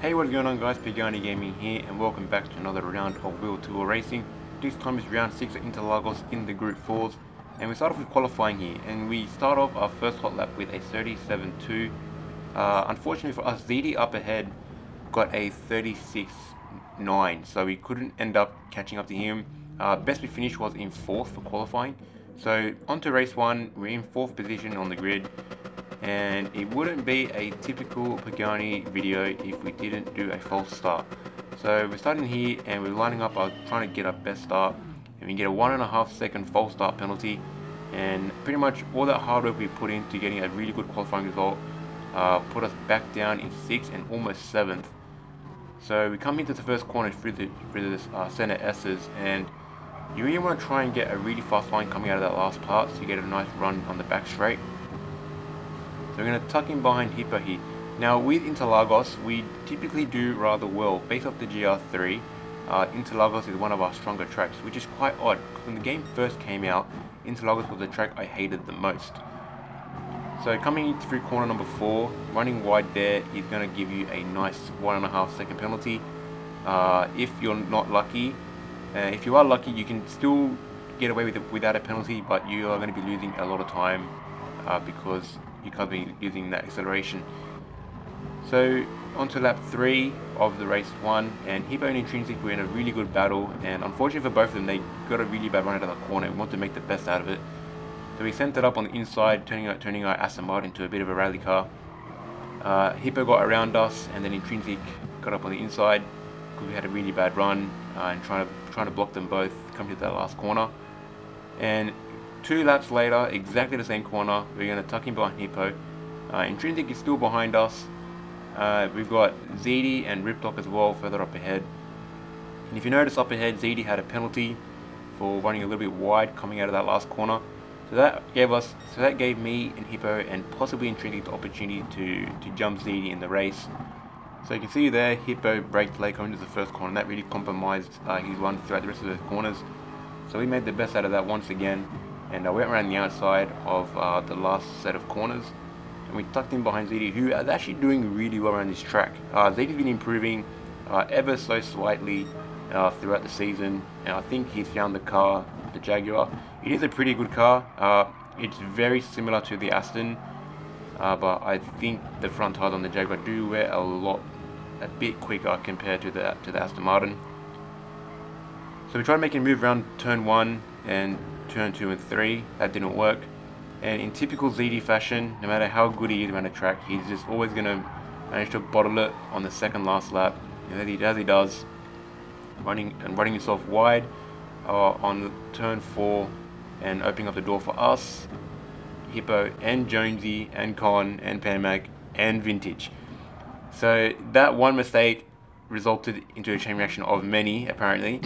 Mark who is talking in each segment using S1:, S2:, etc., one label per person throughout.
S1: Hey, what's going on guys, Pagani Gaming here and welcome back to another round of W2W racing. This time is round 6 at Interlagos in the Group 4s, and we start off with qualifying here, and we start off our first hot lap with a 37.2. Unfortunately for us, ZD up ahead got a 36.9, so we couldn't end up catching up to him. Best we finished was in 4th for qualifying. So on to race 1, we're in 4th position on the grid. And it wouldn't be a typical Pagani video if we didn't do a false start. So we're starting here and we're lining up, trying to get our best start, and we get a 1.5 second false start penalty, and pretty much all that hard work we put into getting a really good qualifying result put us back down in 6th and almost 7th. So we come into the first corner through this center S's, and you really want to try and get a really fast line coming out of that last part so you get a nice run on the back straight. So we're going to tuck in behind Hippo here. Now with Interlagos, we typically do rather well. Based off the GR3, Interlagos is one of our stronger tracks, which is quite odd. When the game first came out, Interlagos was the track I hated the most. So coming in through corner number 4, running wide there is going to give you a nice 1.5 second penalty. If you're not lucky, if you are lucky, you can still get away with it without a penalty, but you are going to be losing a lot of time because you can't be using that acceleration. So on to lap 3 of the race 1, and Hippo and Intrinsic were in a really good battle, and unfortunately for both of them, they got a really bad run out of the corner. We want to make the best out of it. So we sent it up on the inside, turning our Aston Martin into a bit of a rally car. Hippo got around us, and then Intrinsic got up on the inside because we had a really bad run and trying to block them both, come to that last corner. And 2 laps later, exactly the same corner, we're going to tuck in behind Hippo. Intrinsic is still behind us. We've got ZD and Riptock as well further up ahead. And if you notice up ahead, ZD had a penalty for running a little bit wide coming out of that last corner. So that gave me and Hippo and possibly Intrinsic the opportunity to jump ZD in the race. So you can see there, Hippo braked late coming to the first corner, and that really compromised his run throughout the rest of the corners. So we made the best out of that once again. And went around the outside of the last set of corners, and we tucked in behind ZD, who is actually doing really well around this track. ZD's been improving ever so slightly throughout the season, and I think he's found the car, the Jaguar. It is a pretty good car. It's very similar to the Aston, but I think the front tires on the Jaguar do wear a bit quicker compared to the Aston Martin. So we tried making a move around turn 1 and turn 2 and 3, that didn't work. And in typical ZD fashion, no matter how good he is around a track, he's just always going to manage to bottle it on the second last lap, as he does, running himself wide on turn 4 and opening up the door for us, Hippo and Jonesy and Con and Panmac and Vintage. So that one mistake resulted into a chain reaction of many, apparently.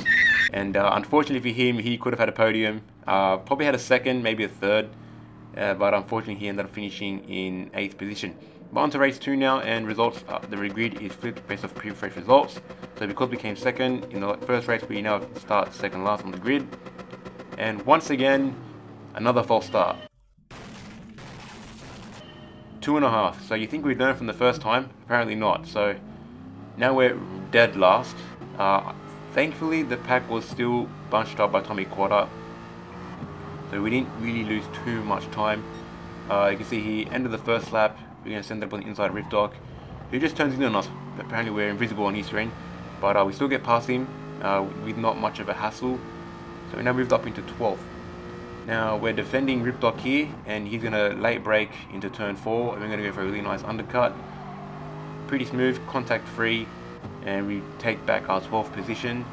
S1: And unfortunately for him, he could have had a podium, probably had a second, maybe a third, but unfortunately he ended up finishing in 8th position. But on to race 2 now, and results, the grid is flipped based off previous race results. So because we came second in the first race, we now start second last on the grid. And once again, another false start. 2.5, so you think we'd learned from the first time? Apparently not. So now we're dead last. Thankfully, the pack was still bunched up by Tommy Quatter, so we didn't really lose too much time. You can see he ended the first lap. We're going to send it up on the inside Ripdock, who just turns in on us. Apparently we're invisible on his screen, but we still get past him with not much of a hassle. So we now moved up into 12th. Now we're defending Ripdock here, and he's going to late brake into turn 4, and we're going to go for a really nice undercut. Pretty smooth, contact free, and we take back our 12th position.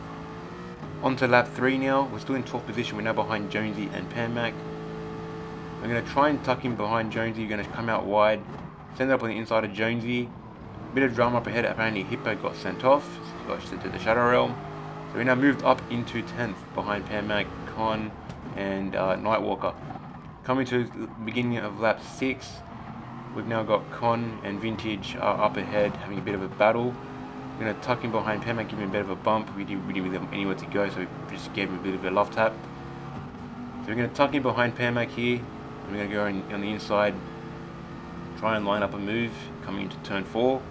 S1: On to lap 3 now. We're still in 12th position. We're now behind Jonesy and Panmac. We're going to try and tuck in behind Jonesy. We're going to come out wide, send it up on the inside of Jonesy. Bit of drama up ahead. Apparently Hippo got sent off, got sent to the Shadow Realm. So we now moved up into 10th behind Panmac, Con and Nightwalker. Coming to the beginning of lap 6, we've now got Con and Vintage up ahead having a bit of a battle. We're going to tuck in behind Panmac, give him a bit of a bump. We didn't really have anywhere to go, so we just gave him a bit of a love tap. So we're going to tuck in behind Panmac here, and we're going to go on the inside, try and line up a move coming into turn 4.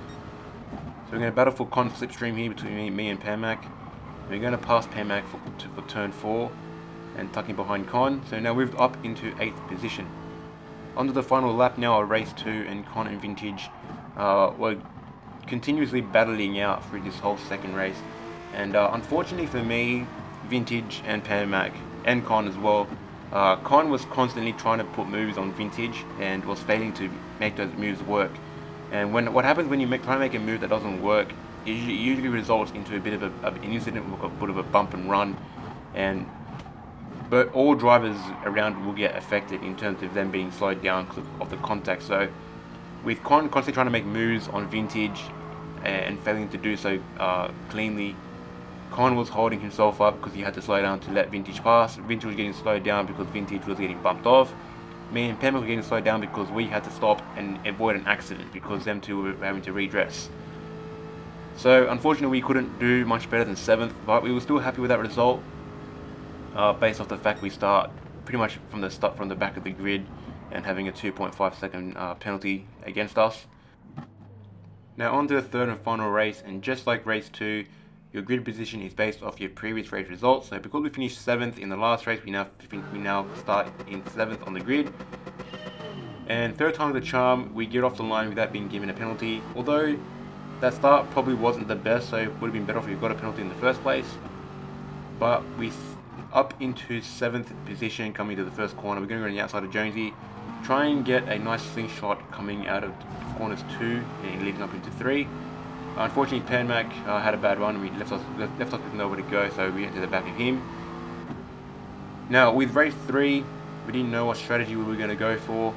S1: So we're going to battle for Con slipstream here between me and Pamac. We're going to pass Pamac for turn 4 and tucking behind Con. So now we've up into 8th position. Onto the final lap now, race 2, and Con and Vintage were continuously battling out through this whole second race. And unfortunately for me, Vintage and Pamac, and Con as well, Con was constantly trying to put moves on Vintage and was failing to make those moves work. And what happens when you try to make a move that doesn't work, it usually results into a bit of an incident, a bit of a bump and run, but all drivers around will get affected in terms of them being slowed down because of the contact. So with Con constantly trying to make moves on Vintage and failing to do so cleanly, Con was holding himself up because he had to slow down to let Vintage pass. Vintage was getting slowed down because Vintage was getting bumped off. Me and Pam were getting slowed down because we had to stop and avoid an accident because them two were having to redress. So unfortunately we couldn't do much better than 7th, but we were still happy with that result based off the fact we start pretty much from the back of the grid and having a 2.5 second penalty against us. Now on to the third and final race, and just like race 2, your grid position is based off your previous race results. So because we finished 7th in the last race, we now start in 7th on the grid. And third time the charm, we get off the line without being given a penalty. Although that start probably wasn't the best, so it would have been better if we got a penalty in the first place. But we up into 7th position coming to the first corner. We're going to go on the outside of Jonesy, try and get a nice slingshot coming out of corners 2 and leading up into 3. Unfortunately, Pamac had a bad run. We left us with nowhere to go, so we went to the back of him. Now with race 3, we didn't know what strategy we were going to go for.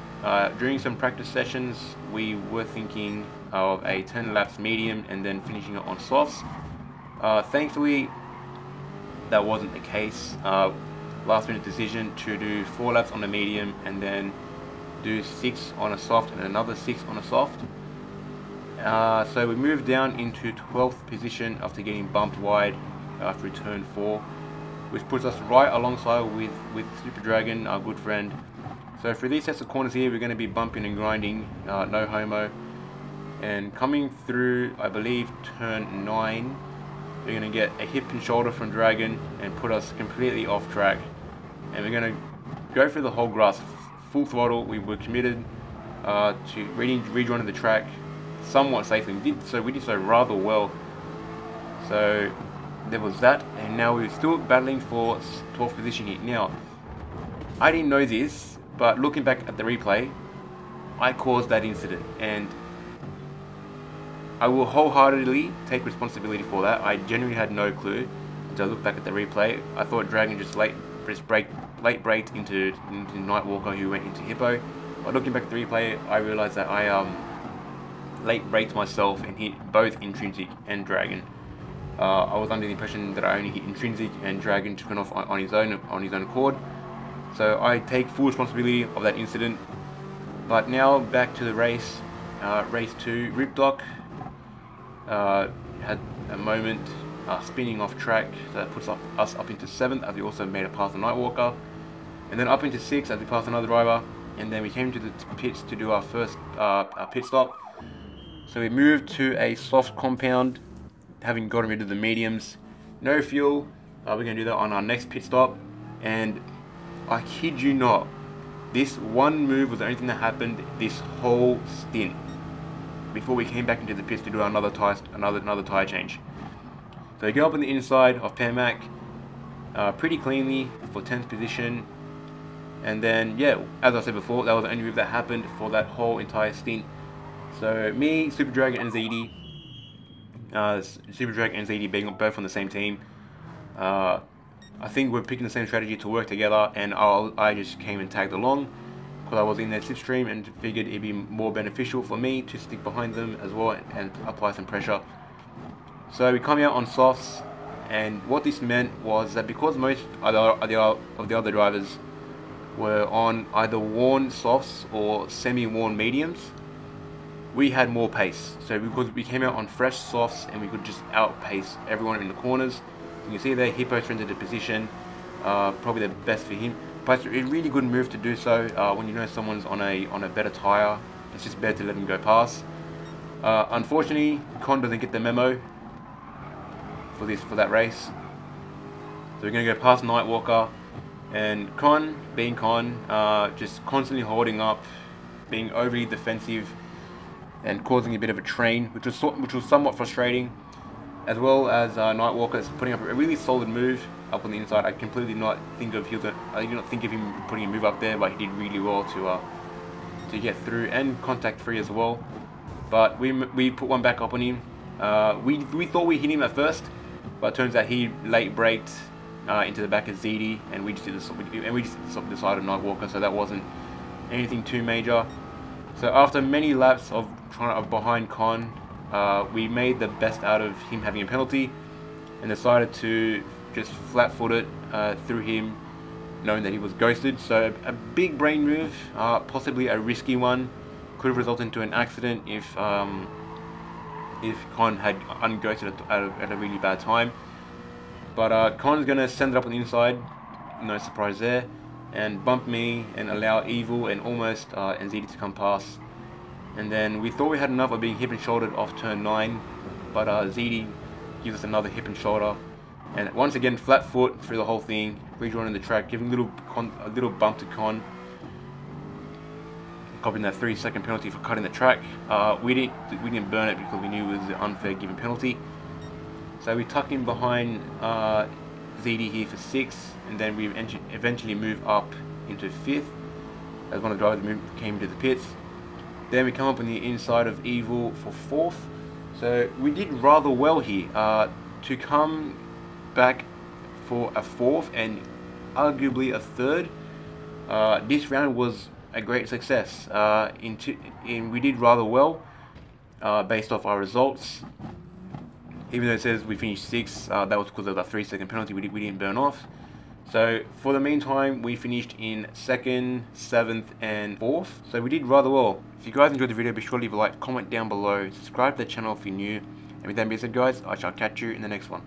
S1: During some practice sessions, we were thinking of a 10 laps medium and then finishing it on softs. Thankfully, that wasn't the case. Last minute decision to do 4 laps on the medium and then do 6 on a soft and another 6 on a soft. So we moved down into 12th position after getting bumped wide through turn 4, which puts us right alongside with Super Dragon, our good friend. So for these sets of corners here, we're going to be bumping and grinding, no homo. And coming through, I believe, turn 9, we're going to get a hip and shoulder from Dragon and put us completely off track. And we're going to go through the whole grass full throttle. We were committed to rejoining the track somewhat safely. We did so rather well. So there was that, and now we're still battling for 12th position here. Now, I didn't know this, but looking back at the replay, I caused that incident, and I will wholeheartedly take responsibility for that. I genuinely had no clue until I looked back at the replay. I thought Dragon just late braked into Nightwalker, who went into Hippo. But looking back at the replay, I realized that I late braked myself and hit both Intrinsic and Dragon. I was under the impression that I only hit Intrinsic and Dragon took it off on his own accord. So I take full responsibility of that incident. But now back to the race. Race 2, Ripdoc had a moment spinning off track, so that puts us up into 7th as we also made it past the Nightwalker, and then up into 6th as we passed another driver, and then we came to the pits to do our first pit stop. So we moved to a soft compound, having gotten rid of the mediums. No fuel. We're going to do that on our next pit stop, and I kid you not, this one move was the only thing that happened this whole stint before we came back into the pits to do another tire change. So we get up on the inside of Pamac pretty cleanly for 10th position, and then yeah, as I said before, that was the only move that happened for that whole entire stint. So me, Super Dragon and ZD, Super Dragon and ZD being both on the same team, I think we're picking the same strategy to work together, and I just came and tagged along because I was in their slipstream and figured it'd be more beneficial for me to stick behind them as well and apply some pressure. So we come out on softs, and what this meant was that because most of the other drivers were on either worn softs or semi-worn mediums, we had more pace. So because we came out on fresh softs and we could just outpace everyone in the corners. You can see there, Hippo entered the position, probably the best for him. But it's a really good move to do so when you know someone's on a better tyre. It's just better to let them go past. Unfortunately, Con doesn't get the memo for that race. So we're going to go past Nightwalker, and Con, being Con, just constantly holding up, being overly defensive, and causing a bit of a train, which was somewhat frustrating, as well as Nightwalker is putting up a really solid move up on the inside. I completely not think of I did not think of him putting a move up there, but he did really well to get through and contact free as well. But we put one back up on him. We thought we hit him at first, but it turns out he late braked into the back of ZD, and we just did the side of Nightwalker, so that wasn't anything too major. So after many laps of trying to behind Con, we made the best out of him having a penalty, and decided to just flat-foot it through him, knowing that he was ghosted. So a big brain move, possibly a risky one, could have resulted into an accident if Con had unghosted at a really bad time. But Con's going to send it up on the inside, no surprise there, and bump me and allow Evil and almost NZD to come past. And then we thought we had enough of being hip and shouldered off turn 9, but ZD gives us another hip and shoulder. And once again, flat foot through the whole thing, rejoining the track, giving a little bump to Con, copying that 3-second penalty for cutting the track. We didn't burn it because we knew it was an unfair given penalty. So we tuck in behind ZD here for 6th, and then we eventually move up into 5th as one of the drivers came to the pits. Then we come up on the inside of Evil for 4th. So we did rather well here to come back for a 4th and arguably a 3rd. This round was a great success. We did rather well based off our results. Even though it says we finished 6th, that was because of the 3-second penalty we didn't burn off. So for the meantime, we finished in 2nd, 7th, and 4th. So we did rather well. If you guys enjoyed the video, be sure to leave a like, comment down below, subscribe to the channel if you're new. And with that being said, guys, I shall catch you in the next one.